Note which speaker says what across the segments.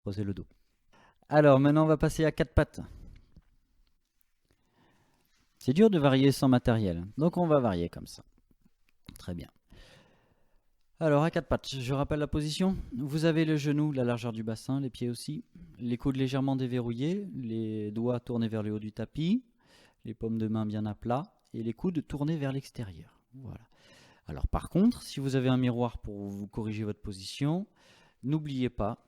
Speaker 1: creuser le dos. Alors maintenant on va passer à quatre pattes. C'est dur de varier sans matériel, donc on va varier comme ça. Très bien. Alors à quatre pattes, je rappelle la position. Vous avez le genou, la largeur du bassin, les pieds aussi. Les coudes légèrement déverrouillés, les doigts tournés vers le haut du tapis, les paumes de main bien à plat et les coudes tournés vers l'extérieur. Voilà. Alors par contre, si vous avez un miroir pour vous corriger votre position, n'oubliez pas.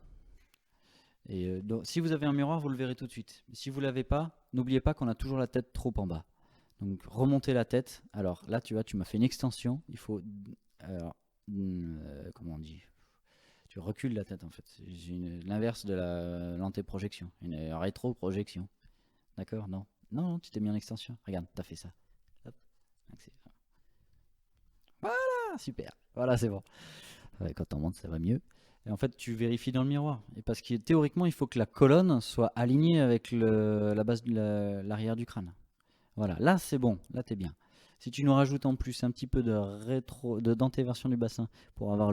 Speaker 1: Donc, si vous avez un miroir, vous le verrez tout de suite. Si vous ne l'avez pas, n'oubliez pas qu'on a toujours la tête trop en bas. Donc remontez la tête. Alors là, tu vois, tu m'as fait une extension. Il faut, alors, comment on dit? Tu recules la tête en fait. C'est l'inverse de l'antéprojection, une rétroprojection. D'accord? Non. Non, non, tu t'es mis en extension. Regarde, t'as fait ça. Hop. Voilà, super. Voilà, c'est bon. Ouais, quand on monte, ça va mieux. Et en fait, tu vérifies dans le miroir. Et parce que théoriquement, il faut que la colonne soit alignée avec la base de l'arrière du crâne. Voilà, là c'est bon, là t'es bien. Si tu nous rajoutes en plus un petit peu d'antéversion du bassin pour avoir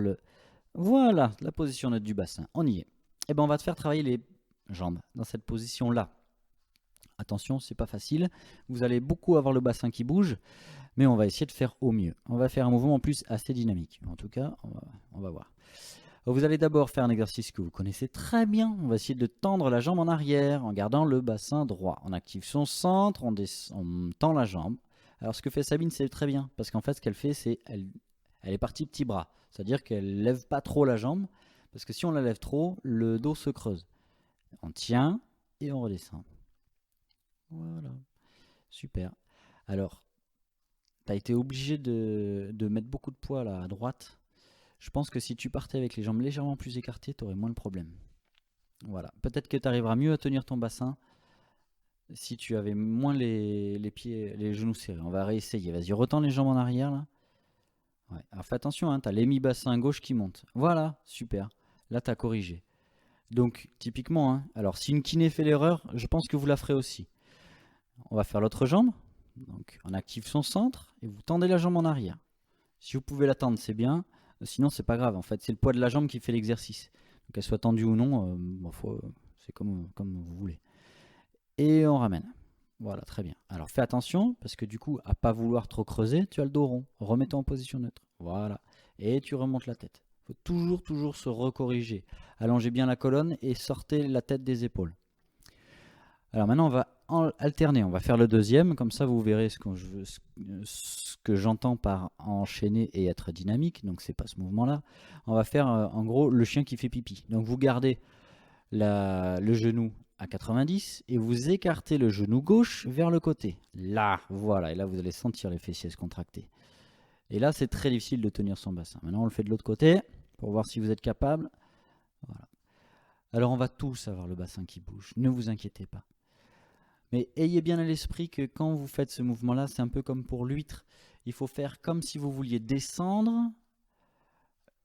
Speaker 1: voilà, la position neutre du bassin, on y est. Et ben on va te faire travailler les jambes dans cette position-là. Attention, c'est pas facile. Vous allez beaucoup avoir le bassin qui bouge, mais on va essayer de faire au mieux. On va faire un mouvement en plus assez dynamique. En tout cas, on va voir. Vous allez d'abord faire un exercice que vous connaissez très bien. On va essayer de tendre la jambe en arrière en gardant le bassin droit. On active son centre, on tend la jambe. Alors ce que fait Sabine, c'est très bien. Parce qu'en fait, ce qu'elle fait, c'est elle est partie petit bras. C'est-à-dire qu'elle ne lève pas trop la jambe. Parce que si on la lève trop, le dos se creuse. On tient et on redescend. Voilà. Super. Alors, tu as été obligé de mettre beaucoup de poids là à droite. Je pense que si tu partais avec les jambes légèrement plus écartées, tu aurais moins de problèmes. Voilà. Peut-être que tu arriveras mieux à tenir ton bassin si tu avais moins les pieds, les genoux serrés. On va réessayer. Vas-y, retends les jambes en arrière là. Ouais. Alors fais attention, hein, tu as l'hémi-bassin gauche qui monte. Voilà, super. Là, tu as corrigé. Donc, typiquement, hein, alors si une kiné fait l'erreur, je pense que vous la ferez aussi. On va faire l'autre jambe. Donc, on active son centre et vous tendez la jambe en arrière. Si vous pouvez la tendre, c'est bien. Sinon, c'est pas grave. En fait, c'est le poids de la jambe qui fait l'exercice. Qu'elle soit tendue ou non, c'est comme vous voulez. Et on ramène. Voilà, très bien. Alors fais attention, parce que du coup, à pas vouloir trop creuser, tu as le dos rond. Remets-toi en position neutre. Voilà. Et tu remontes la tête. Il faut toujours se recorriger. Allongez bien la colonne et sortez la tête des épaules. Alors maintenant, on va alterner. On va faire le deuxième. Comme ça, vous verrez ce que j'entends par enchaîner et être dynamique. Donc, c'est pas ce mouvement-là. On va faire en gros le chien qui fait pipi. Donc, vous gardez le genou à 90 et vous écartez le genou gauche vers le côté. Là, voilà. Et là, vous allez sentir les fessiers se contracter. Et là, c'est très difficile de tenir son bassin. Maintenant, on le fait de l'autre côté pour voir si vous êtes capable. Voilà. Alors, on va tous avoir le bassin qui bouge. Ne vous inquiétez pas. Mais ayez bien à l'esprit que quand vous faites ce mouvement-là, c'est un peu comme pour l'huître. Il faut faire comme si vous vouliez descendre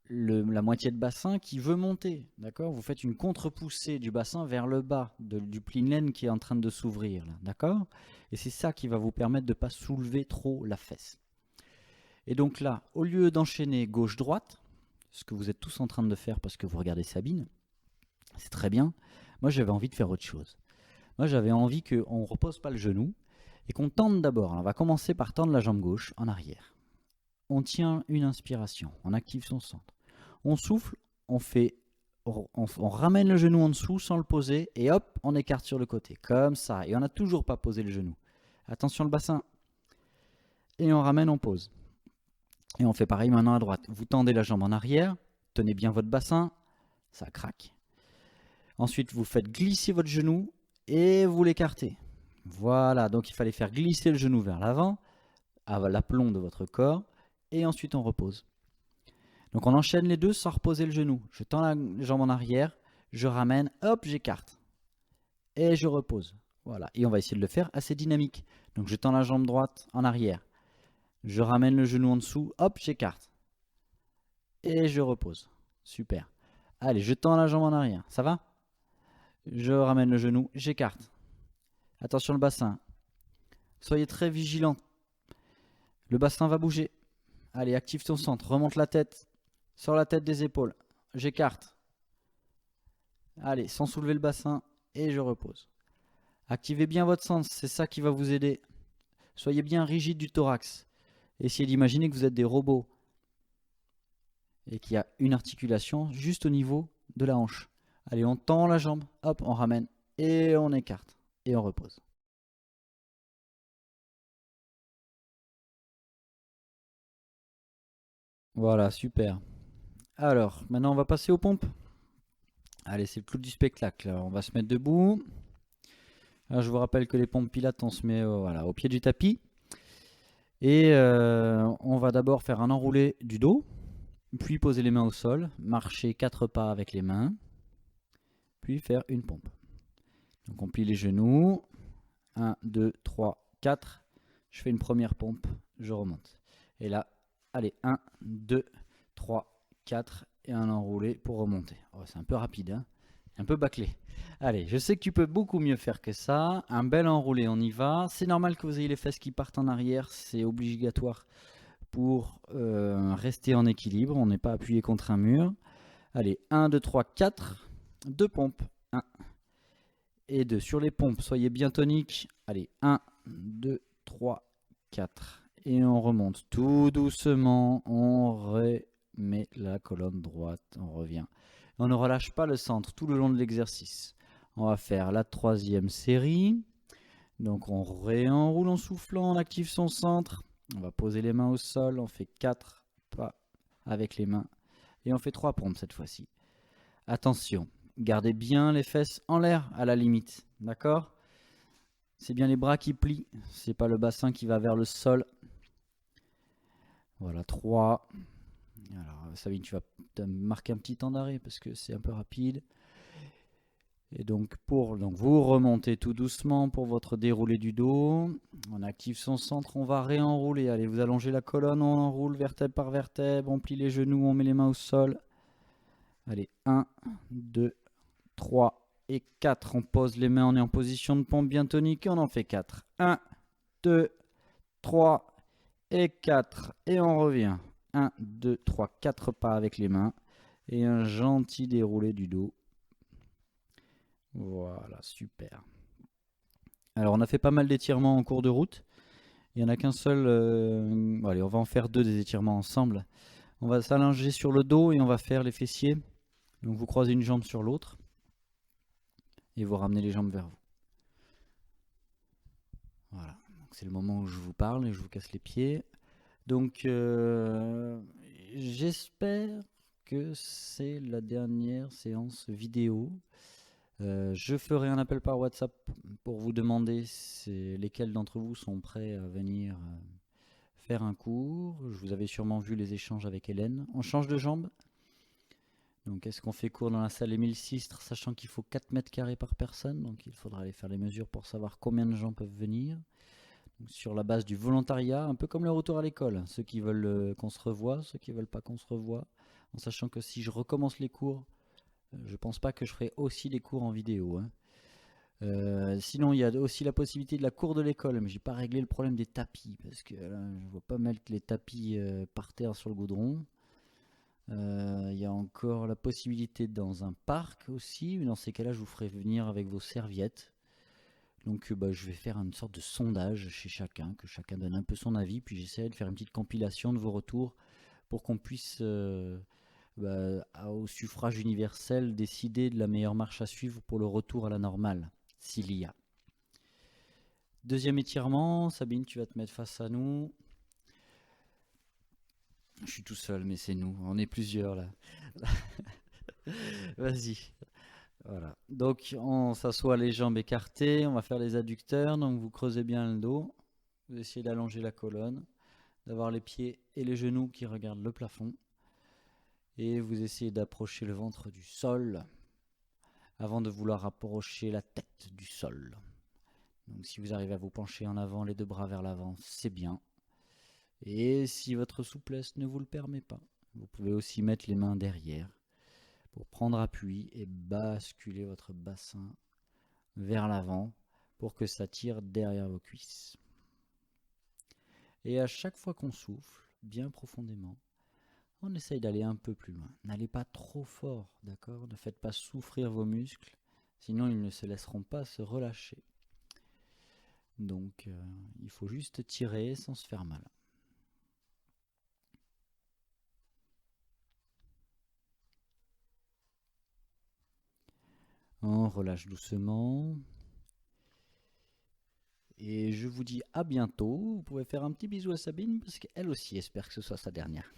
Speaker 1: la moitié de bassin qui veut monter. D'accord? Vous faites une contre-poussée du bassin vers le bas, du pli de laine qui est en train de s'ouvrir. D'accord? Et c'est ça qui va vous permettre de ne pas soulever trop la fesse. Et donc là, au lieu d'enchaîner gauche-droite, ce que vous êtes tous en train de faire parce que vous regardez Sabine, c'est très bien. Moi, j'avais envie de faire autre chose. Moi, j'avais envie qu'on ne repose pas le genou et qu'on tende d'abord. On va commencer par tendre la jambe gauche en arrière. On tient une inspiration, on active son centre. On souffle, on ramène le genou en dessous sans le poser et hop, on écarte sur le côté. Comme ça. Et on n'a toujours pas posé le genou. Attention le bassin. Et on ramène, on pose. Et on fait pareil maintenant à droite. Vous tendez la jambe en arrière, tenez bien votre bassin, ça craque. Ensuite, vous faites glisser votre genou et vous l'écartez. Voilà, donc il fallait faire glisser le genou vers l'avant, à l'aplomb de votre corps, et ensuite on repose. Donc on enchaîne les deux sans reposer le genou. Je tends la jambe en arrière, je ramène, hop, j'écarte. Et je repose. Voilà, et on va essayer de le faire assez dynamique. Donc je tends la jambe droite en arrière, je ramène le genou en dessous, hop, j'écarte. Et je repose. Super. Allez, je tends la jambe en arrière, ça va? Je ramène le genou, j'écarte. Attention le bassin. Soyez très vigilants. Le bassin va bouger. Allez, active ton centre. Remonte la tête. Sors la tête des épaules. J'écarte. Allez, sans soulever le bassin et je repose. Activez bien votre sens, c'est ça qui va vous aider. Soyez bien rigide du thorax. Essayez d'imaginer que vous êtes des robots et qu'il y a une articulation juste au niveau de la hanche. Allez, on tend la jambe, hop, on ramène et on écarte et on repose. Voilà, super. Alors, maintenant on va passer aux pompes. Allez, c'est le clou du spectacle. On va se mettre debout. Alors, je vous rappelle que les pompes pilates, on se met voilà, au pied du tapis. Et on va d'abord faire un enroulé du dos, puis poser les mains au sol, marcher 4 pas avec les mains, puis faire une pompe. Donc on plie les genoux, 1, 2, 3, 4, je fais une première pompe, je remonte. Et là, allez, 1, 2, 3, 4, et un enroulé pour remonter. Oh, c'est un peu rapide, hein, un peu bâclé. Allez, je sais que tu peux beaucoup mieux faire que ça. Un bel enroulé, on y va. C'est normal que vous ayez les fesses qui partent en arrière, c'est obligatoire pour rester en équilibre. On n'est pas appuyé contre un mur. Allez, 1, 2, 3, 4. 2 pompes. 1 et 2. Sur les pompes, soyez bien toniques. Allez, 1, 2, 3, 4. Et on remonte tout doucement. On remet la colonne droite. On revient. On ne relâche pas le centre tout le long de l'exercice. On va faire la troisième série. Donc on réenroule en soufflant, on active son centre. On va poser les mains au sol, on fait 4 pas avec les mains. Et on fait 3 pompes cette fois-ci. Attention, gardez bien les fesses en l'air à la limite. D'accord? C'est bien les bras qui plient, c'est pas le bassin qui va vers le sol. Voilà, 3. Alors Sabine, tu vas marquer un petit temps d'arrêt parce que c'est un peu rapide. Et donc, vous remontez tout doucement pour votre déroulé du dos. On active son centre, on va réenrouler. Allez, vous allongez la colonne, on enroule vertèbre par vertèbre, on plie les genoux, on met les mains au sol. Allez, 1, 2, 3 et 4. On pose les mains, on est en position de pompe bien tonique et on en fait 4. 1, 2, 3 et 4. Et on revient. 1, 2, 3, 4 pas avec les mains. Et un gentil déroulé du dos. Voilà, super. Alors on a fait pas mal d'étirements en cours de route. Il n'y en a qu'un seul. Allez, on va en faire 2 des étirements ensemble. On va s'allonger sur le dos et on va faire les fessiers. Donc vous croisez une jambe sur l'autre. Et vous ramenez les jambes vers vous. Voilà. C'est le moment où je vous parle et je vous casse les pieds. Donc j'espère que c'est la dernière séance vidéo. Je ferai un appel par WhatsApp pour vous demander lesquels d'entre vous sont prêts à venir faire un cours. Je vous avais sûrement vu les échanges avec Hélène. On change de jambe. Donc est-ce qu'on fait cours dans la salle Émile Sistre, sachant qu'il faut 4 mètres carrés par personne. Donc il faudra aller faire les mesures pour savoir combien de gens peuvent venir. Donc, sur la base du volontariat, un peu comme le retour à l'école. Ceux qui veulent qu'on se revoie, ceux qui ne veulent pas qu'on se revoie. En sachant que si je recommence les cours, je pense pas que je ferai aussi des cours en vidéo. Hein. Sinon, il y a aussi la possibilité de la cour de l'école, mais j'ai pas réglé le problème des tapis parce que là, je vois pas mettre les tapis par terre sur le goudron. Il y a encore la possibilité dans un parc aussi, mais dans ces cas-là, je vous ferai venir avec vos serviettes. Donc, je vais faire une sorte de sondage chez chacun, que chacun donne un peu son avis, puis j'essaierai de faire une petite compilation de vos retours pour qu'on puisse au suffrage universel décider de la meilleure marche à suivre pour le retour à la normale, s'il y a. Deuxième étirement, Sabine, tu vas te mettre face à nous. Je suis tout seul, mais c'est nous, on est plusieurs là. Vas-y. Voilà. Donc on s'assoit les jambes écartées, on va faire les adducteurs, donc vous creusez bien le dos, vous essayez d'allonger la colonne, d'avoir les pieds et les genoux qui regardent le plafond. Et vous essayez d'approcher le ventre du sol avant de vouloir approcher la tête du sol. Donc si vous arrivez à vous pencher en avant, les 2 bras vers l'avant, c'est bien. Et si votre souplesse ne vous le permet pas, vous pouvez aussi mettre les mains derrière pour prendre appui et basculer votre bassin vers l'avant pour que ça tire derrière vos cuisses. Et à chaque fois qu'on souffle bien profondément, On essaye d'aller un peu plus loin. N'allez pas trop fort, d'accord? Ne faites pas souffrir vos muscles, sinon ils ne se laisseront pas se relâcher. Donc il faut juste tirer sans se faire mal. On relâche doucement. Et je vous dis à bientôt. Vous pouvez faire un petit bisou à Sabine parce qu'elle aussi espère que ce soit sa dernière.